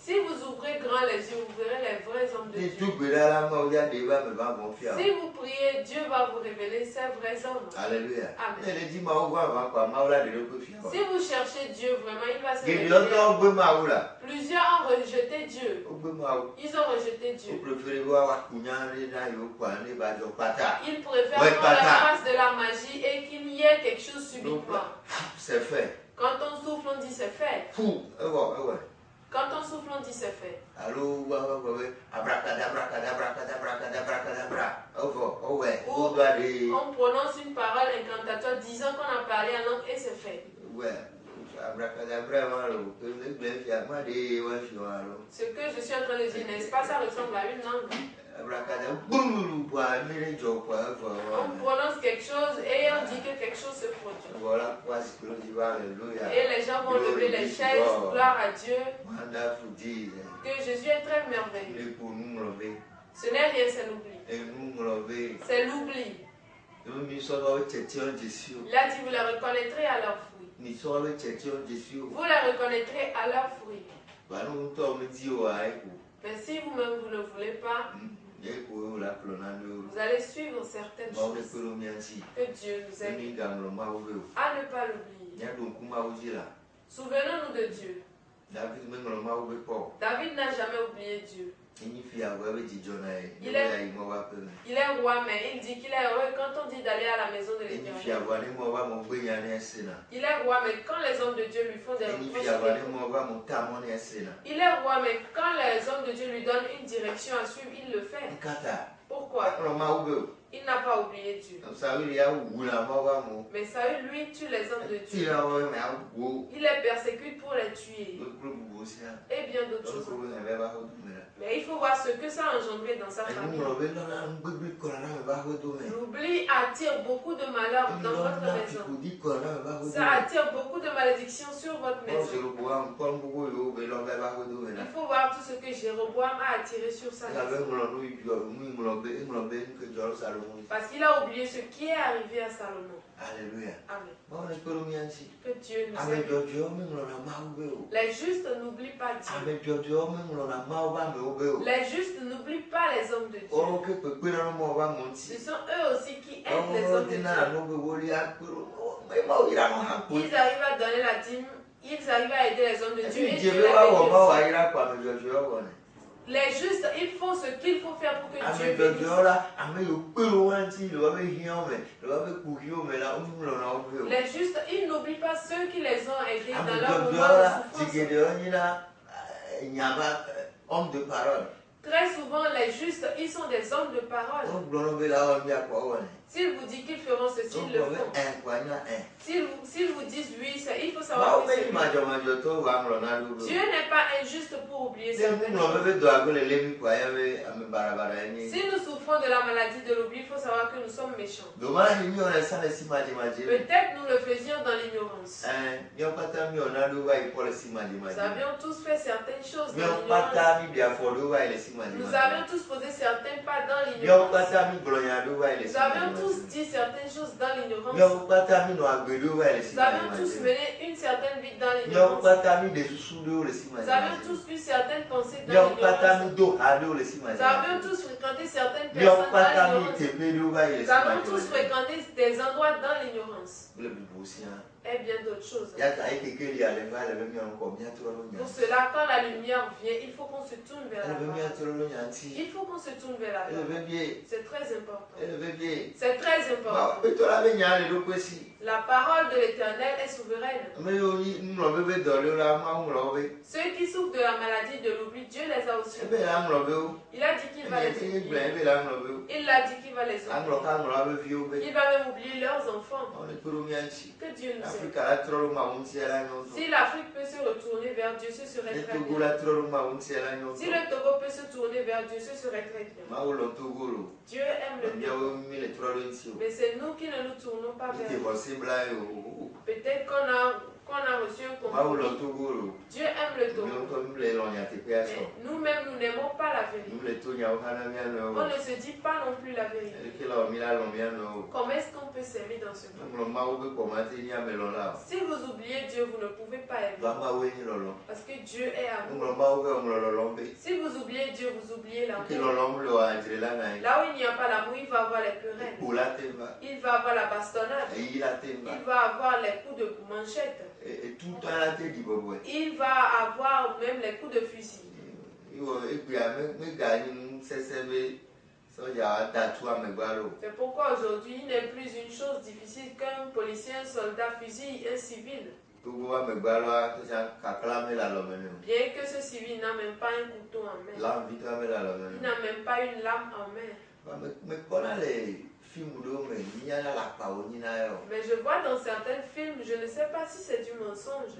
Si vous ouvrez grand les yeux, vous verrez les vrais hommes de Dieu. Si vous priez, Dieu va vous révéler ces vrais hommes. Alléluia. Amen. Si vous cherchez Dieu vraiment, il va se révéler. Plusieurs ont rejeté Dieu. Ils ont rejeté Dieu. Ils préfèrent prendre la grâce de la magie et qu'il y ait quelque chose subitement. C'est fait. Quand on souffle, on dit c'est fait. Quand on souffle, on dit c'est fait. On prononce une parole incantatoire disant qu'on a parlé en langue et c'est fait. Ce que je suis en train de dire, n'est-ce pas, ça ressemble à une langue. On prononce quelque chose et on dit que quelque chose se produit. Et les gens vont lever les chaises, gloire à Dieu. Que Jésus est très merveilleux. Ce n'est rien, c'est l'oubli. C'est l'oubli. Il a dit, vous les reconnaîtrez à leurs fruits. Vous les reconnaîtrez à leurs fruits. Mais si vous-même vous ne voulez pas, vous allez suivre certaines choses. Que Dieu nous aide à ne pas l'oublier. Souvenons-nous de Dieu. David n'a jamais oublié Dieu. Il est roi, mais il dit qu'il est heureux quand on dit d'aller à la maison de l'Éternel. Il est roi, mais quand les hommes de Dieu lui font des reproches, il est roi, mais quand les hommes de Dieu lui donnent une direction à suivre, il le fait. Pourquoi? Il n'a pas oublié Dieu. Mais Saül, lui, tue les hommes de Dieu. Il les persécute pour les tuer. Et bien d'autres choses. Mais il faut voir ce que ça a engendré dans sa famille. L'oubli attire beaucoup de malheur dans votre maison. Ça attire beaucoup de malédictions sur votre maison. Il faut voir tout ce que Jéroboam a attiré sur sa maison. Parce qu'il a oublié ce qui est arrivé à Salomon. Alléluia. Amen. Que Dieu nous aide. Les justes n'oublient pas Dieu. Les justes n'oublient pas les hommes de Dieu. Ce sont eux aussi qui aident les hommes de Dieu. Ils arrivent à donner la dîme. Ils arrivent à aider les hommes de Dieu. Et Dieu les justes, ils font ce qu'il faut faire pour que Dieu bénisse. Les justes, ils n'oublient pas ceux qui les ont aidés dans leur moment de souffrance. Très souvent, les justes, ils sont des hommes de parole. S'ils vous disent qu'ils feront ceci, ils le font. S'ils vous disent oui, il faut savoir que c'est lui. Dieu n'est pas injuste pour oublier certaines choses. Si nous souffrons de la maladie de l'oubli, il faut savoir que nous sommes méchants. Peut-être nous le faisions dans l'ignorance. Nous avions tous fait certaines choses dans l'ignorance. Nous avions tous posé certains pas dans l'ignorance. Nous avions tous dit certaines choses dans l'ignorance. Nous avions tous mené une certaine vie dans l'ignorance. Nous avions tous eu certaines pensées dans l'ignorance. Nous avions tous fréquenté certaines personnes dans l'ignorance. Nous avions tous fréquenté des endroits dans l'ignorance. Et bien d'autres choses. Pour cela, quand la lumière vient, il faut qu'on se tourne vers la parole. Il faut qu'on se tourne vers la parole. C'est très important. C'est très important. La parole de l'Éternel est souveraine. Ceux qui souffrent de la maladie de l'oubli, Dieu les a aussi. Il a dit qu'il va les oublier. Il a dit qu'il va les oublier. Il va même oublier leurs enfants. Que Dieu nous aide. Si l'Afrique peut se retourner vers Dieu, ce serait très bien. Si le Togo peut se tourner vers Dieu, ce serait très bien. Dieu aime le bien. Mais c'est nous qui ne nous tournons pas vers Dieu. Peut-être qu'on a reçu un compromis. Dieu aime le Togo. Mais nous-mêmes, nous n'aimons pas la vérité. On ne se dit pas non plus la vérité. Comment est-ce qu'on peut s'aimer dans ce monde? Si vous oubliez Dieu, vous ne pouvez pas aimer. Parce que Dieu est amour. Si vous oubliez Dieu, vous oubliez l'amour. Là où il n'y a pas l'amour, il va avoir les querelles. Il va avoir la bastonnade. Il va avoir les coups de manchette. Il va avoir même les coups de fusil. C'est pourquoi aujourd'hui, il n'est plus une chose difficile qu'un policier, un soldat fusille un civil. Bien que ce civil n'a même pas un couteau en main. Il n'a même pas une lame en main. Mais je vois dans certains films, je ne sais pas si c'est du mensonge.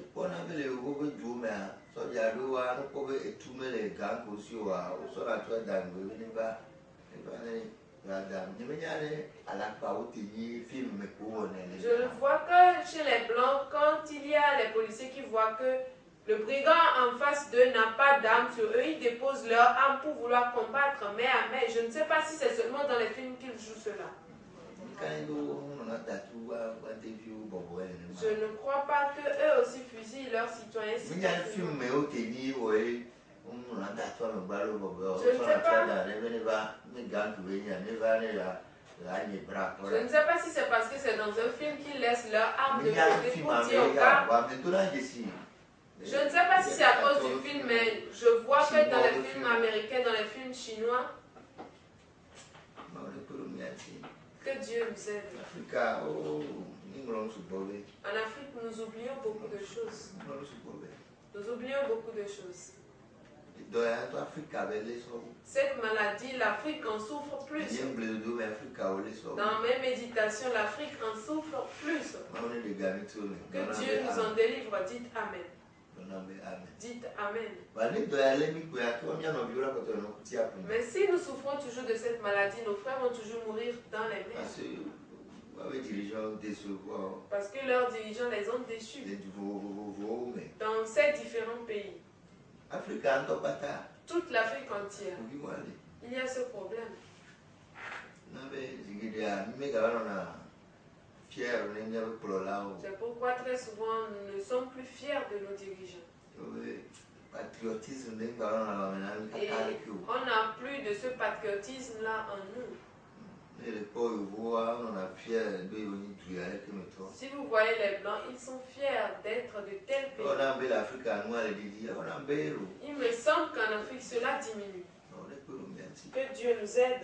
Je vois que chez les Blancs, quand il y a les policiers qui voient que le brigand en face d'eux n'a pas d'armes sur eux, ils déposent leur arme pour vouloir combattre main à main. Je ne sais pas si c'est seulement dans les films qu'ils jouent cela. Je ne crois pas qu'eux aussi fusillent leurs citoyens. Je ne sais pas si c'est parce que c'est dans un film qu'ils laissent leurs armes de côté pour dire au gars. Je ne sais pas si c'est à cause du film, mais je vois que dans les films américains, dans les films chinois, que Dieu nous aide. En Afrique, nous oublions beaucoup de choses. Nous oublions beaucoup de choses. Cette maladie, l'Afrique en souffre plus. Dans mes méditations, l'Afrique en souffre plus. Que Dieu nous en délivre. Dites Amen. Dites Amen. Mais si nous souffrons toujours de cette maladie, nos frères vont toujours mourir dans les mers. Parce que leurs dirigeants les ont déçus. Dans ces différents pays. Toute l'Afrique entière. Il y a ce problème. C'est pourquoi très souvent nous ne sommes plus fiers de nos dirigeants. Et on n'a plus de ce patriotisme-là en nous. Si vous voyez les Blancs, ils sont fiers d'être de tel pays. Il me semble qu'en Afrique, cela diminue. Que Dieu nous aide.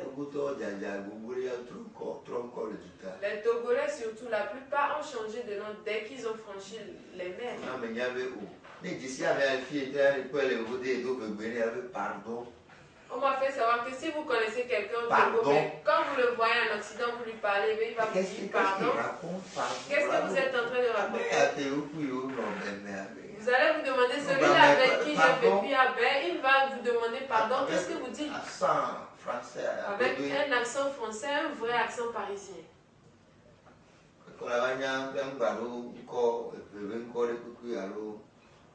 Les Togolais, surtout, la plupart ont changé de nom dès qu'ils ont franchi les mers. On m'a fait savoir que si vous connaissez quelqu'un au Togo, quand vous le voyez en Occident, vous lui parlez, il va vous dire pardon. Qu'est-ce que vous êtes en train de raconter? Vous allez vous demander, celui-là avec qui j'ai vécu à Bain, il va vous demander pardon. Qu'est-ce que vous dites? Avec un accent français, un vrai accent parisien.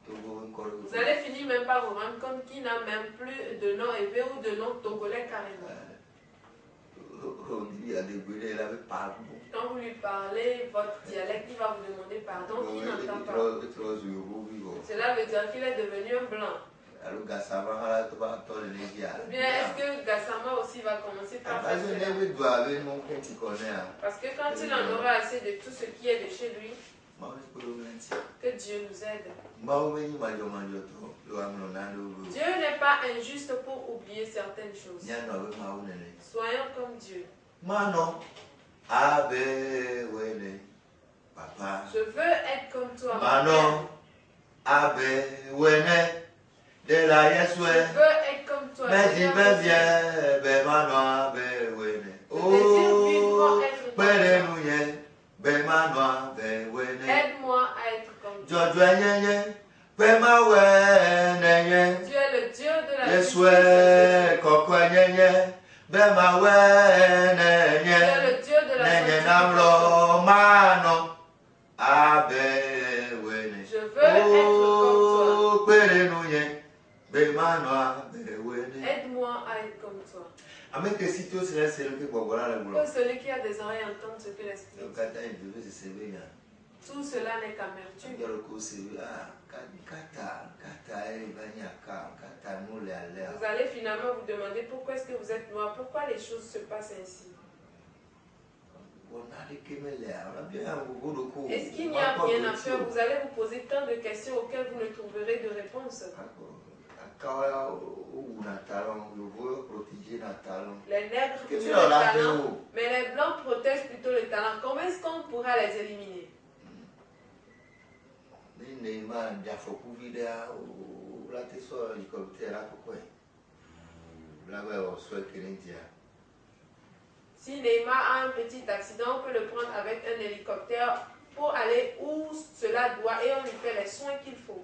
Vous allez finir même par vous rendre compte qu'il n'a même plus de nom élevé ou de nom togolais carrément. Quand vous lui parlez votre dialecte, il va vous demander pardon, il n'entend pas. Cela veut dire qu'il est devenu un blanc. Ou bien est-ce que Gassama aussi va commencer par faire cela? Parce que quand il en aura assez de tout ce qui est de chez lui, que Dieu nous aide. Dieu n'est pas injuste pour oublier certaines choses. Soyons comme Dieu. Je veux être comme toi, je veux être comme toi. Je désire vivre être aide-moi à être comme toi. Tu es le Dieu de la justice. Tu es le Dieu de la sanctification. Je veux être comme toi. Aide-moi à être comme toi. Que celui qui a des oreilles entende ce que l'Esprit dit. Tout cela n'est qu'amertume. Vous allez finalement vous demander pourquoi est-ce que vous êtes noir, pourquoi les choses se passent ainsi. Est-ce qu'il n'y a rien à faire? Vous allez vous poser tant de questions auxquelles vous ne trouverez de réponse. Les nègres tuent le talent, mais les blancs protègent plutôt le talent. Comment est-ce qu'on pourra les éliminer? Si Neymar a un petit accident, on peut le prendre avec un hélicoptère pour aller où cela doit et on lui fait les soins qu'il faut.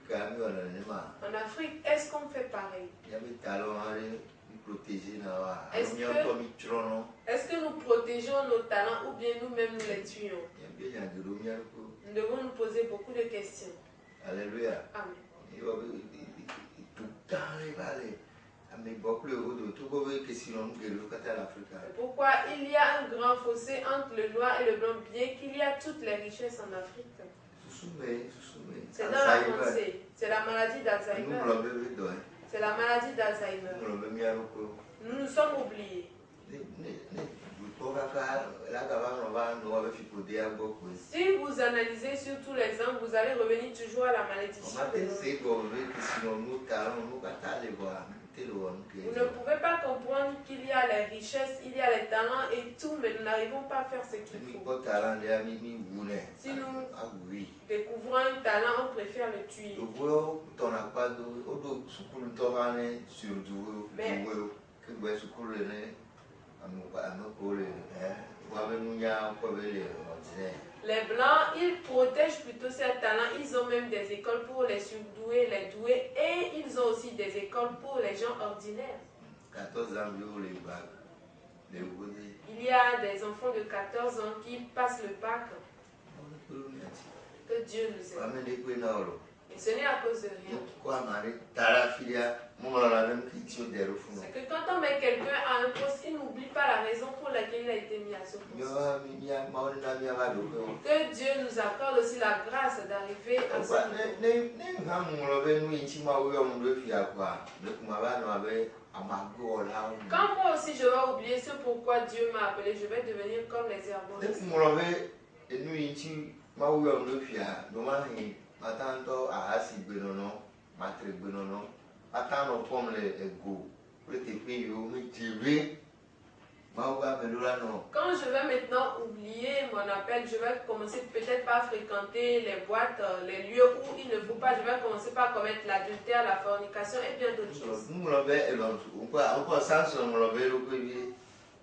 En Afrique, est-ce qu'on fait pareil? Est-ce que nous protégeons nos talents ou bien nous-mêmes nous les tuons? Nous devons nous poser beaucoup de questions. Alléluia. Amen. Pourquoi il y a un grand fossé entre le noir et le blanc, bien qu'il y a toutes les richesses en Afrique? C'est dans la pensée. C'est la maladie d'Alzheimer. C'est la maladie d'Alzheimer. Nous nous sommes oubliés. Si vous analysez sur tous les angles, vous allez revenir toujours à la malédiction. Vous ne pouvez pas comprendre qu'il y a les richesses, il y a les talents et tout, mais nous n'arrivons pas à faire ce qu'il faut. Si nous découvrons un talent, on préfère le tuer. Les Blancs, ils protègent plutôt ces talents. Ils ont même des écoles pour les surdoués, les doués, et ils ont aussi des écoles pour les gens ordinaires. 14 ans, il y a des enfants de 14 ans qui passent le bac. Que Dieu nous aide. Et ce n'est à cause de rien. C'est que quand on met quelqu'un à un poste, il n'oublie pas la raison pour laquelle il a été mis à ce poste. Que Dieu nous accorde aussi la grâce d'arriver à ce niveau. Quand moi aussi je vais oublier ce pourquoi Dieu m'a appelé, je vais devenir comme les herboristes. Quand je vais maintenant oublier mon appel, je vais commencer peut-être par fréquenter les boîtes, les lieux où il ne faut pas. Je vais commencer par commettre l'adultère, la fornication et bien d'autres choses.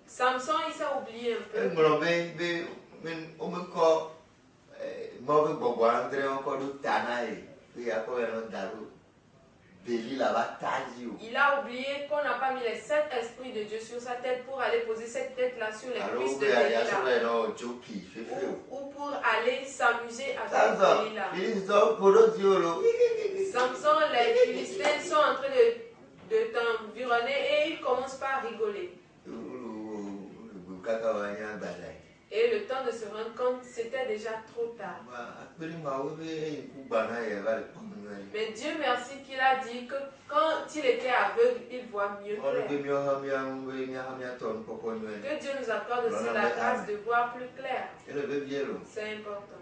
Samson, il s'est oublié un peu. Il a oublié qu'on n'a pas mis les 7 esprits de Dieu sur sa tête pour aller poser cette tête-là sur les cuisses de Delilah. Ou pour aller s'amuser avec Delilah. Samson, les Philistins sont en train de t'environner et ils commencent par rigoler. Et le temps de se rendre compte, c'était déjà trop tard. Mais Dieu merci qu'il a dit que quand il était aveugle, il voit mieux clair. Que Dieu nous accorde aussi la grâce de voir plus clair. C'est important.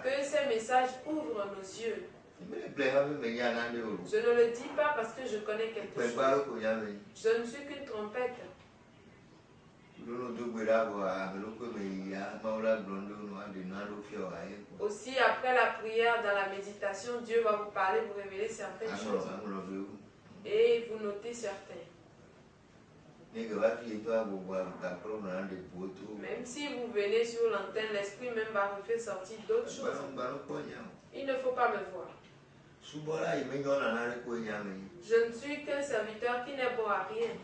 Que ces messages ouvrent nos yeux. Je ne le dis pas parce que je connais quelque chose. Je ne suis qu'une trompette. Aussi, après la prière, dans la méditation, Dieu va vous parler, vous révéler certaines choses. Et vous notez certaines. Même si vous venez sur l'antenne, l'esprit même va vous faire sortir d'autres choses. Il ne faut pas me voir. Je ne suis qu'un serviteur qui n'est bon à rien.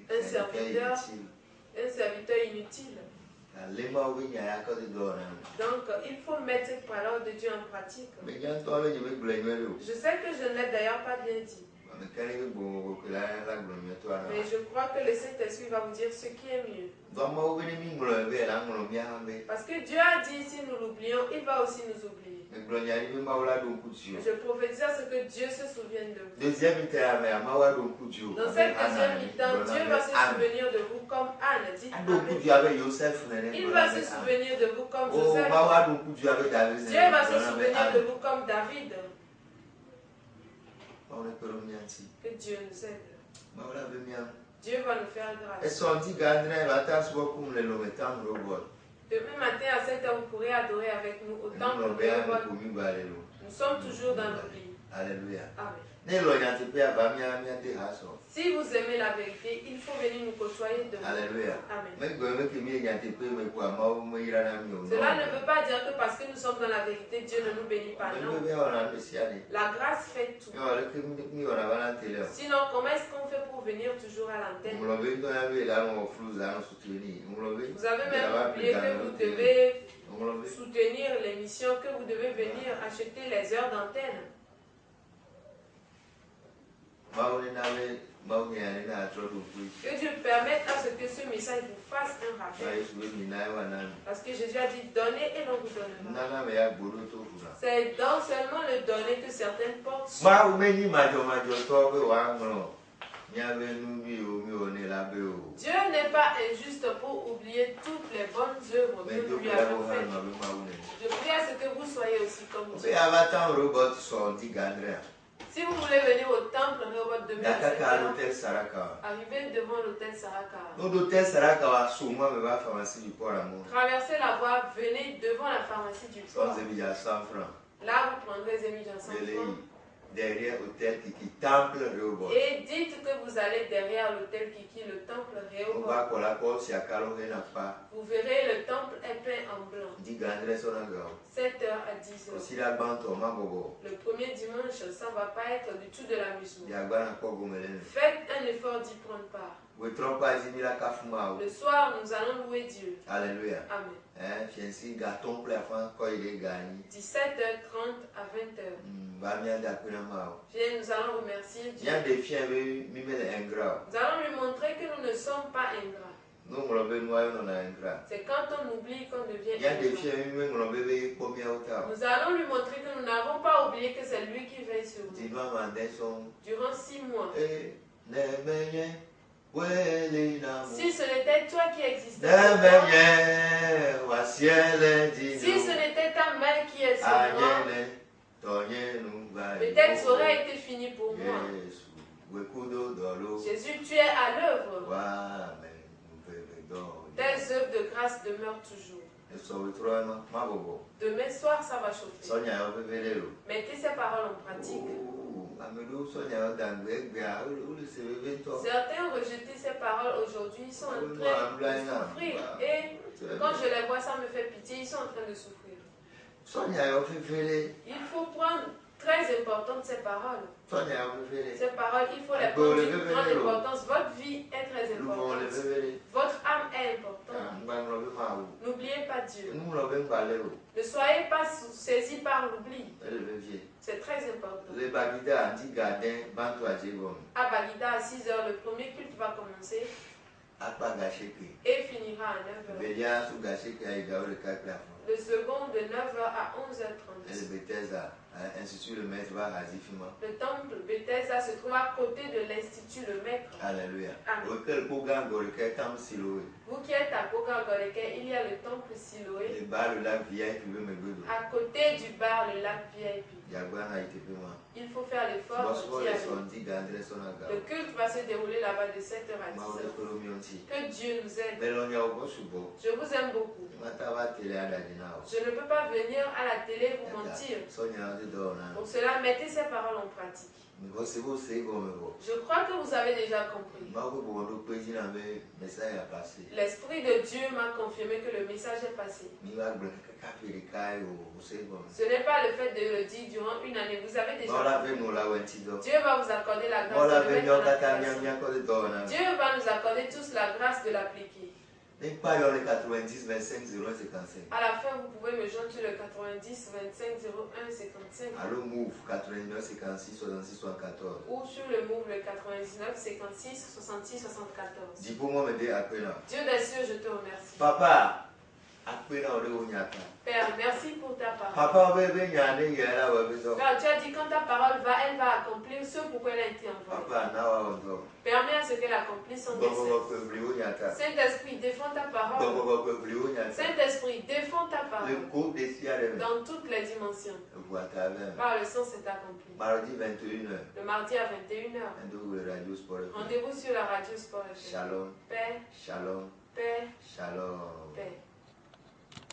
Un serviteur inutile. Donc, il faut mettre cette parole de Dieu en pratique. Je sais que je ne l'ai d'ailleurs pas bien dit. Mais je crois que le Saint-Esprit va vous dire ce qui est mieux. Parce que Dieu a dit, si nous l'oublions, il va aussi nous oublier. Je prophétise à ce que Dieu se souvienne de vous. Dans cette deuxième mi-temps, Dieu va se souvenir de vous comme Anne. Dites Amen. Il va se souvenir de vous comme Joseph. Dieu va se souvenir de vous comme David. Que Dieu nous aide. Dieu va nous faire grâce. Demain matin à 7h, vous pourrez adorer avec nous au temple de votre. Nous sommes toujours dans l'oubli. Alléluia. Amen. Si vous aimez la vérité, il faut venir nous côtoyer demain. Alléluia. Amen. Cela ne veut pas dire que parce que nous sommes dans la vérité, Dieu ne nous bénit pas. Non. La grâce fait tout. Sinon, comment est-ce qu'on fait pour venir toujours à l'antenne? Vous avez même oublié que vous devez soutenir l'émission, que vous devez venir acheter les heures d'antenne. Que Dieu permette à ce que ce message vous fasse un rappel. Parce que Jésus a dit donnez et l'on vous donnera. C'est dans seulement le donner que certaines portes s'ouvrent. Dieu n'est pas injuste pour oublier toutes les bonnes œuvres que nous lui avons faites. Je prie à ce que vous soyez aussi comme Dieu. Si vous voulez venir au temple Rehoboth demain, arrivez devant l'hôtel Saraka. Traversez la voie, venez devant la pharmacie du port. Là, vous prendrez les émigrants 100 francs. Derrière l'hôtel Kiki, temple Rehoboth. Et dites que vous allez derrière l'hôtel Kiki, le temple Rehoboth. Vous verrez le temple est peint en blanc. 7h à 10h. Le premier dimanche, ça ne va pas être du tout de l'amusement. Faites un effort d'y prendre part. Le soir, nous allons louer Dieu. Alléluia. Amen. 17h30 à 20h. Nous allons remercier Dieu. Nous allons lui montrer que nous ne sommes pas ingrats. C'est quand on oublie qu'on devient ingrat. Nous allons lui montrer que nous n'avons pas oublié que c'est lui qui veille sur nous. Durant 6 mois. Si ce n'était toi qui existais, si ce n'était ta mère qui est sur moi, peut-être ça aurait été fini pour moi. Jésus, tu es à l'œuvre. Tes œuvres de grâce demeurent toujours. Demain soir, ça va chauffer. Mettez ces paroles en pratique. Certains ont rejeté ces paroles aujourd'hui, ils sont en train de souffrir. Et quand je les vois, ça me fait pitié, ils sont en train de souffrir. Il faut prendre très importante ces paroles. Ces paroles, il faut les prendre d'une grande importance. Votre vie est très importante. Votre âme est importante. N'oubliez pas Dieu. Ne soyez pas saisis par l'oubli. C'est très important. À Bagida, à 6h, le premier culte va commencer et finira à 9h. Le second de 9h à 11h30. Le temple Bethesda se trouve à côté de l'Institut Le Maître. Alléluia. Amen. Vous qui êtes à Kogan Goreke, il y a le temple Siloé. À côté du bar, le lac VIP. Il faut faire l'effort. Le culte va se dérouler là-bas de 7h à 10h. Que Dieu nous aide. Je vous aime beaucoup. Je ne peux pas venir à la télé vous mentir. Pour cela, mettez ces paroles en pratique. Je crois que vous avez déjà compris. L'Esprit de Dieu m'a confirmé que le message est passé. Ce n'est pas le fait de le dire durant une année. Vous avez déjà compris. Dieu va vous accorder la grâce de le mettre en application. Dieu va nous accorder tous la grâce de l'appliquer. À la fin, vous pouvez me joindre sur le 90 25 01 55. Allô, Move 89 56 66 74. Ou sur le Move le 99 56 66 74. Dis pour moi, Dieu des cieux, je te remercie. Papa. Père, merci pour ta parole. Papa, Père, tu as dit quand ta parole elle va accomplir ce pourquoi elle a été envoyée. Permets à ce qu'elle accomplisse son dessein. Saint-Esprit, défends ta parole. Saint-Esprit, défends ta parole. Dans toutes les dimensions. Par le sang, c'est accompli. Le mardi à 21h. Rendez-vous sur la radio Sport FM. Shalom. Paix. Shalom. Paix. Shalom. Paix.